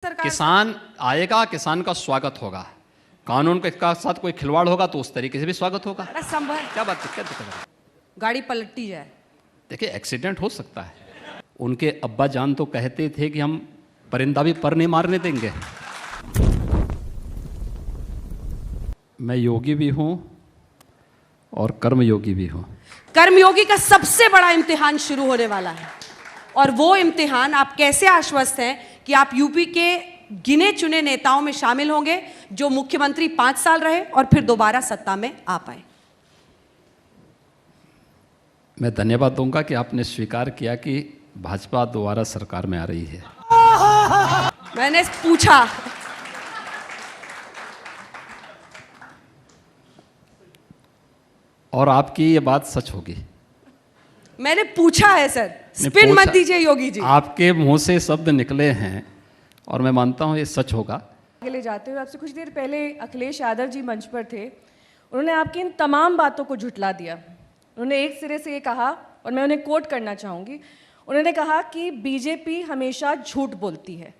सरकार? किसान आएगा, किसान का स्वागत होगा, कानून के साथ कोई खिलवाड़ होगा तो उस तरीके से भी स्वागत होगा। संभव क्या बात है, क्या दिक्कत है? गाड़ी पलटी जाए? देखिए एक्सीडेंट हो सकता है। उनके अब्बा जान तो कहते थे कि हम परिंदा भी पर नहीं मारने देंगे। मैं योगी भी हूं और कर्मयोगी भी हूं। कर्मयोगी का सबसे बड़ा इम्तिहान शुरू होने वाला है, और वो इम्तिहान आप कैसे आश्वस्त हैं कि आप यूपी के गिने चुने नेताओं में शामिल होंगे जो मुख्यमंत्री 5 साल रहे और फिर दोबारा सत्ता में आ पाए? मैं धन्यवाद दूंगा कि आपने स्वीकार किया कि भाजपा दोबारा सरकार में आ रही है। मैंने पूछा, और आपकी ये बात सच होगी। मैंने पूछा है सर, स्पिन मत दीजिए योगी जी। आपके मुंह से शब्द निकले हैं और मैं मानता हूं ये सच होगा। आगे ले जाते हुए आपसे कुछ देर पहले अखिलेश यादव जी मंच पर थे, उन्होंने आपकी इन तमाम बातों को झुठला दिया। उन्होंने एक सिरे से ये कहा, और मैं उन्हें कोट करना चाहूँगी, उन्होंने कहा कि बीजेपी हमेशा झूठ बोलती है।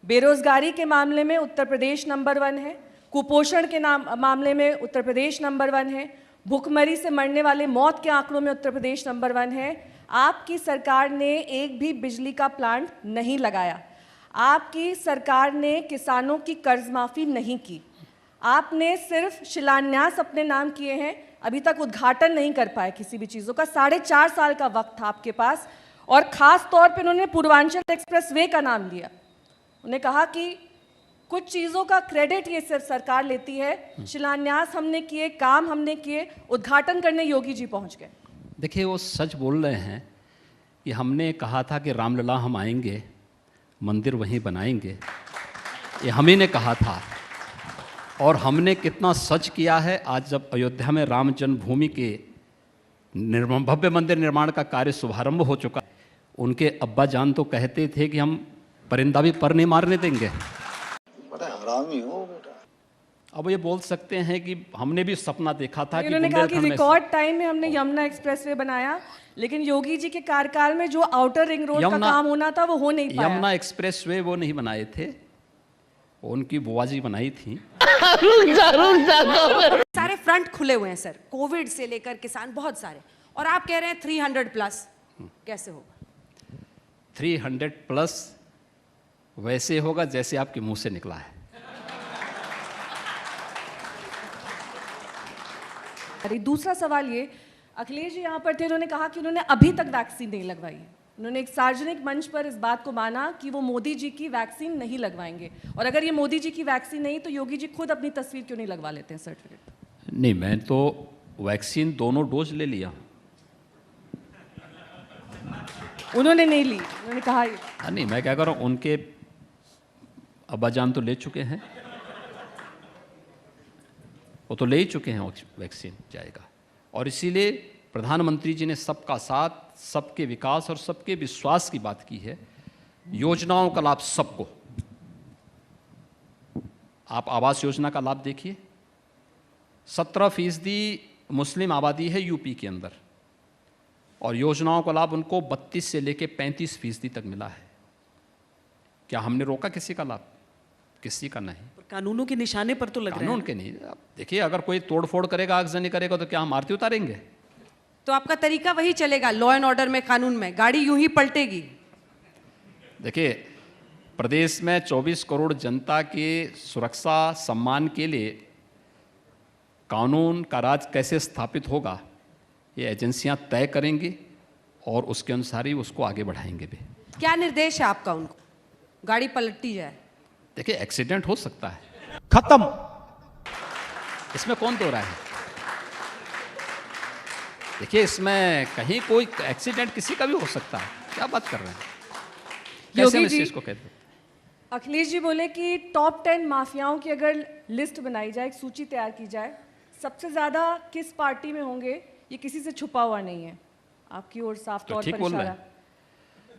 बेरोजगारी के मामले में उत्तर प्रदेश नंबर 1 है, कुपोषण के मामले में उत्तर प्रदेश नंबर 1 है, भूखमरी से मरने वाले मौत के आंकड़ों में उत्तर प्रदेश नंबर 1 है। आपकी सरकार ने एक भी बिजली का प्लांट नहीं लगाया। आपकी सरकार ने किसानों की कर्ज माफ़ी नहीं की। आपने सिर्फ शिलान्यास अपने नाम किए हैं, अभी तक उद्घाटन नहीं कर पाए किसी भी चीज़ों का। 4.5 साल का वक्त था आपके पास, और ख़ास तौर पे उन्होंने पूर्वांचल एक्सप्रेसवे का नाम लिया। उन्होंने कहा कि कुछ चीज़ों का क्रेडिट ये सिर्फ सरकार लेती है। शिलान्यास हमने किए, काम हमने किए, उद्घाटन करने योगी जी पहुंच गए। देखिए वो सच बोल रहे हैं कि हमने कहा था कि रामलला हम आएंगे, मंदिर वहीं बनाएंगे, ये हम ही ने कहा था। और हमने कितना सच किया है। आज जब अयोध्या में राम जन्मभूमि के भव्य मंदिर निर्माण का कार्य शुभारंभ हो चुका, उनके अब्बा जान तो कहते थे कि हम परिंदा भी पर नहीं मारने देंगे। बड़ा हरामी हो बेटा। अब ये बोल सकते हैं कि हमने भी सपना देखा था कि उन्होंने कहा कि रिकॉर्ड टाइम में हमने यमुना एक्सप्रेसवे बनाया, लेकिन योगी जी के कार्यकाल में जो आउटर रिंग रोड का काम होना था वो हो नहीं पाया। यमुना एक्सप्रेसवे वो नहीं बनाए थे, उनकी बुआ जी बनाई थी। सारे फ्रंट खुले हुए हैं सर, कोविड से लेकर किसान, बहुत सारे, और आप कह रहे हैं 300+। कैसे होगा 300+ वैसे होगा जैसे आपके मुंह से निकला है। अरे दूसरा सवाल ये, अखिलेश जी यहाँ पर थे, उन्होंने कहा कि उन्होंने अभी तक वैक्सीन नहीं लगवाई है। उन्होंने एक सार्वजनिक मंच पर इस बात को माना कि वो मोदी जी की वैक्सीन नहीं लगवाएंगे, और अगर ये मोदी जी की वैक्सीन नहीं तो योगी जी खुद अपनी तस्वीर क्यों नहीं लगवा लेते हैं सर्टिफिकेट? नहीं, मैं तो वैक्सीन दोनों डोज ले लिया। उन्होंने नहीं ली, उन्होंने कहा नहीं, मैं क्या कर रहा हूँ, उनके अब्बाजान तो ले चुके हैं, वो तो ले ही चुके हैं, वैक्सीन जाएगा। और इसीलिए प्रधानमंत्री जी ने सबका साथ, सबके विकास और सबके विश्वास की बात की है। योजनाओं का लाभ सबको। आप आवास योजना का लाभ देखिए, 17% मुस्लिम आबादी है यूपी के अंदर, और योजनाओं का लाभ उनको 32 से लेकर 35% तक मिला है। क्या हमने रोका किसी का लाभ? किसी का नहीं। कानूनों के निशाने पर तो लग रहा है। कानून के नहीं। आप देखिए, अगर कोई तोड़फोड़ करेगा, आगजनी करेगा, तो क्या हम आरती उतारेंगे? तो आपका तरीका वही चलेगा, लॉ एंड ऑर्डर में, कानून में, गाड़ी यूं ही पलटेगी। देखिए, प्रदेश में 24 करोड़ जनता के सुरक्षा सम्मान के लिए कानून का राज कैसे स्थापित होगा, ये एजेंसियां तय करेंगी, और उसके अनुसार ही उसको आगे बढ़ाएंगे भी। क्या निर्देश है आपका उनको? गाड़ी पलटी जाए? देखिए एक्सीडेंट हो सकता है, खत्म, इसमें कौन दो रहा है? देखिए, इसमें कहीं कोई एक्सीडेंट किसी का भी हो सकता है। क्या बात कर रहे हैं? कैसे हम इस चीज को कहते हैं? अखिलेश जी बोले कि टॉप 10 माफियाओं की अगर लिस्ट बनाई जाए, एक सूची तैयार की जाए, सबसे ज्यादा किस पार्टी में होंगे, ये किसी से छुपा हुआ नहीं है। आपकी ओर साफ तौर पर इशारा।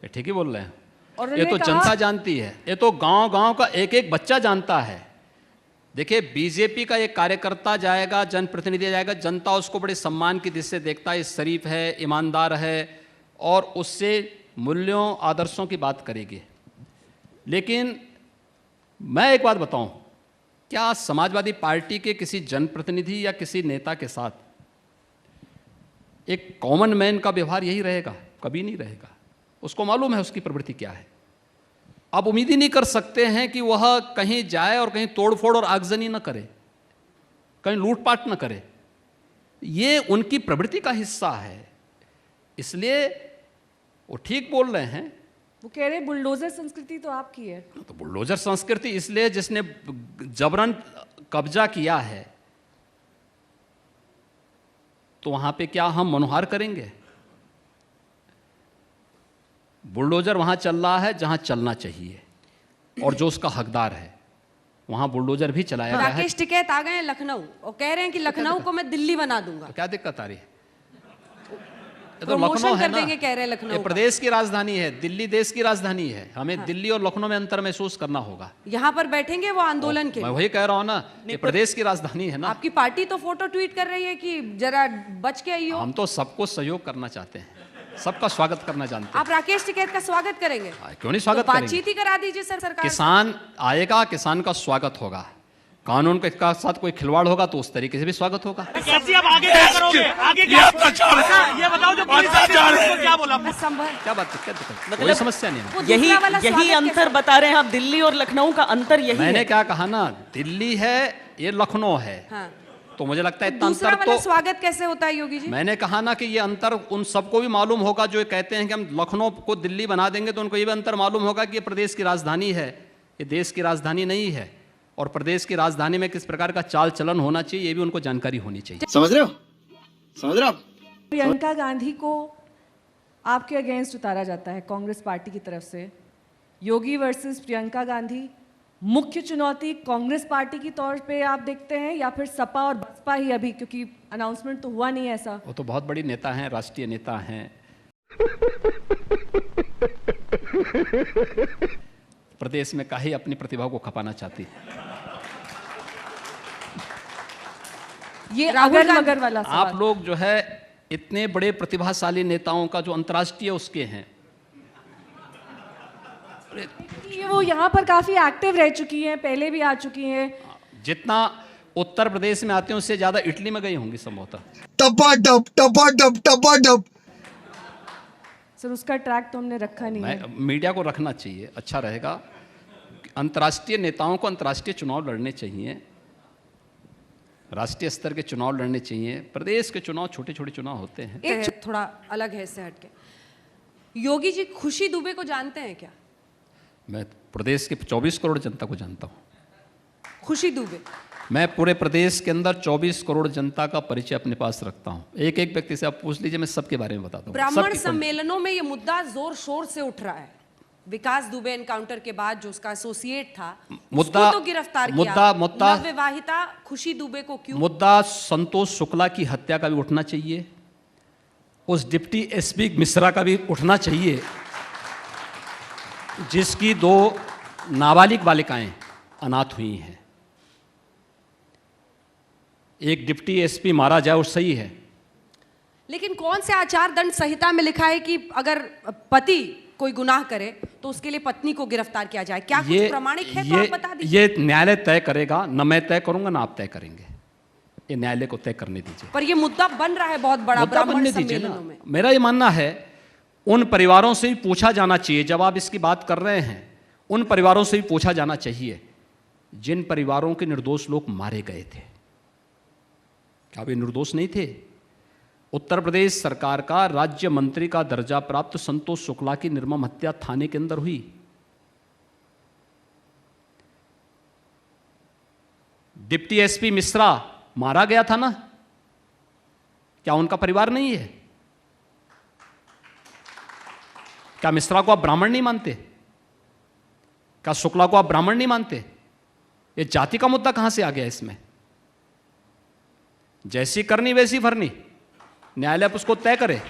ठीक ही बोल रहे हैं। और ये तो जनता जानती है, ये तो गांव गांव का एक एक बच्चा जानता है। देखिए, बीजेपी का एक कार्यकर्ता जाएगा, जनप्रतिनिधि जाएगा, जनता उसको बड़े सम्मान की दृष्टि से देखता है, शरीफ है, ईमानदार है, और उससे मूल्यों आदर्शों की बात करेगी। लेकिन मैं एक बात बताऊं, क्या समाजवादी पार्टी के किसी जनप्रतिनिधि या किसी नेता के साथ एक कॉमन मैन का व्यवहार यही रहेगा? कभी नहीं रहेगा। उसको मालूम है उसकी प्रवृत्ति क्या है। आप उम्मीद ही नहीं कर सकते हैं कि वह कहीं जाए और कहीं तोड़फोड़ और आगजनी न करे, कहीं लूटपाट न करे। ये उनकी प्रवृत्ति का हिस्सा है, इसलिए वो ठीक बोल रहे हैं। वो कह रहे हैं बुलडोजर संस्कृति तो आपकी है। तो बुलडोजर संस्कृति इसलिए जिसने जबरन कब्जा किया है, तो वहां पे क्या हम मनोहार करेंगे? बुलडोजर वहां चल रहा है जहां चलना चाहिए और जो उसका हकदार है, वहां बुलडोजर भी चलाया गया है। राकेश टिकैत आ गए हैं लखनऊ और कह रहे हैं कि लखनऊ को मैं दिल्ली बना दूंगा। तो क्या दिक्कत आ रही है? ये तो प्रमोशन लखनऊ है कर ना, देंगे कह रहे हैं लखनऊ ये का। प्रदेश की राजधानी है, दिल्ली देश की राजधानी है। हमें दिल्ली और लखनऊ में अंतर महसूस करना होगा। यहाँ पर बैठेंगे वो आंदोलन के मैं लिए। वही कह रहा हूं ना, ये प्रदेश की राजधानी है ना। आपकी पार्टी तो फोटो ट्वीट कर रही है कि जरा बच के आइयो। हम तो सबको सहयोग करना चाहते हैं, सबका स्वागत करना जानते हैं। आप राकेश टिकैत का स्वागत करेंगे? क्यों नहीं स्वागत तो करेंगे? बातचीत ही करा दीजिए सर सरकार से। किसान आएगा, किसान का स्वागत होगा। कानून के साथ कोई खिलवाड़ होगा तो उस तरीके से भी स्वागत होगा। कैसे अब आगे क्या करोगे? आगे क्या? ये बताओ जो पुलिस को क्या बोला? क्या बात है? क्या दिक्कत? कोई समस्या नहीं है। वो दूसरा वाला यही स्वागत अंतर कैसे? बता रहे हैं आप, दिल्ली और लखनऊ का अंतर यही मैंने है। क्या कहा ना, दिल्ली है, ये लखनऊ है। हाँ। तो मुझे लगता है इतना दूसरा अंतर वाला तो स्वागत कैसे होता है योगी जी? मैंने कहा ना कि ये अंतर उन सबको भी मालूम होगा जो कहते हैं कि हम लखनऊ को दिल्ली बना देंगे, तो उनको ये भी अंतर मालूम होगा कि ये प्रदेश की राजधानी है, ये देश की राजधानी नहीं है। और प्रदेश की राजधानी में किस प्रकार का चाल चलन होना चाहिए, ये भी उनको जानकारी होनी चाहिए। समझ रहे हो? समझ रहे हो आप? प्रियंका गांधी को आपके अगेंस्ट उतारा जाता है कांग्रेस पार्टी की तरफ से। योगी वर्सेस प्रियंका गांधी मुख्य चुनौती कांग्रेस पार्टी की तौर पे आप देखते हैं, या फिर सपा और बसपा ही अभी, क्योंकि अनाउंसमेंट तो हुआ नहीं है ऐसा? वो तो बहुत बड़ी नेता हैं, राष्ट्रीय नेता हैं। प्रदेश में काहे अपनी प्रतिभा को खपाना चाहती है। ये राहुल अगर गांधी- मगर वाला सवाल। आप लोग जो है इतने बड़े प्रतिभाशाली नेताओं का जो अंतर्राष्ट्रीय उसके हैं, ये वो यहाँ पर काफी एक्टिव रह चुकी हैं, पहले भी आ चुकी हैं। जितना उत्तर प्रदेश में आते हैं उससे ज्यादा इटली में गई होंगी संभवतः। टपाटप। सर उसका ट्रैक तो हमने रखा नहीं है। मीडिया को रखना चाहिए, अच्छा रहेगा। अंतर्राष्ट्रीय नेताओं को अंतर्राष्ट्रीय चुनाव लड़ने चाहिए, राष्ट्रीय स्तर के चुनाव लड़ने चाहिए। प्रदेश के चुनाव छोटे छोटे चुनाव होते हैं। एक थोड़ा अलग है इससे हटके। योगी जी खुशी दुबे को जानते हैं क्या? मैं प्रदेश के 24 करोड़ जनता को जानता हूँ। खुशी दुबे मैं पूरे प्रदेश के अंदर 24 करोड़ जनता का परिचय अपने पास रखता हूँ। एक एक व्यक्ति से आप पूछ लीजिए, मैं सबके बारे में बताता हूँ। ब्राह्मण सबकी सम्मेलनों में ये मुद्दा जोर शोर से उठ रहा है। विकास दुबे एनकाउंटर के बाद जो उसका एसोसिएट था, मुद्दा- उसको तो गिरफ्तार मुद्दा- किया। मुद्दा- नवविवाहिता खुशी दुबे को क्यों? मुद्दा संतोष शुक्ला की हत्या का भी उठना चाहिए, उस डिप्टी एसपी मिश्रा का भी उठना चाहिए, जिसकी 2 नाबालिग बालिकाएं अनाथ हुई हैं। एक डिप्टी एसपी मारा जाए वो सही है, लेकिन कौन से आचार दंड संहिता में लिखा है कि अगर पति कोई गुनाह करे तो उसके लिए पत्नी को गिरफ्तार किया जाए? क्या कुछ प्रमाणिक है तो आप बता दीजिए। ये न्यायालय तय करेगा, न मैं तय करूंगा ना आप तय करेंगे। ये न्यायालय को तय करने दीजिए। पर ये मुद्दा बन रहा है बहुत बड़ा मुद्दा ब्राह्मण बनने दीजिए सम्मेलनों ना। में। मेरा ये मानना है उन परिवारों से भी पूछा जाना चाहिए, जब आप इसकी बात कर रहे हैं, उन परिवारों से भी पूछा जाना चाहिए जिन परिवारों के निर्दोष लोग मारे गए थे। क्या वे निर्दोष नहीं थे? उत्तर प्रदेश सरकार का राज्य मंत्री का दर्जा प्राप्त संतोष शुक्ला की निर्मम हत्या थाने के अंदर हुई। डिप्टी एसपी मिश्रा मारा गया था ना, क्या उनका परिवार नहीं है? क्या मिश्रा को आप ब्राह्मण नहीं मानते? क्या शुक्ला को आप ब्राह्मण नहीं मानते? ये जाति का मुद्दा कहां से आ गया इसमें? जैसी करनी वैसी भरनी, न्यायालय उसको तय करे।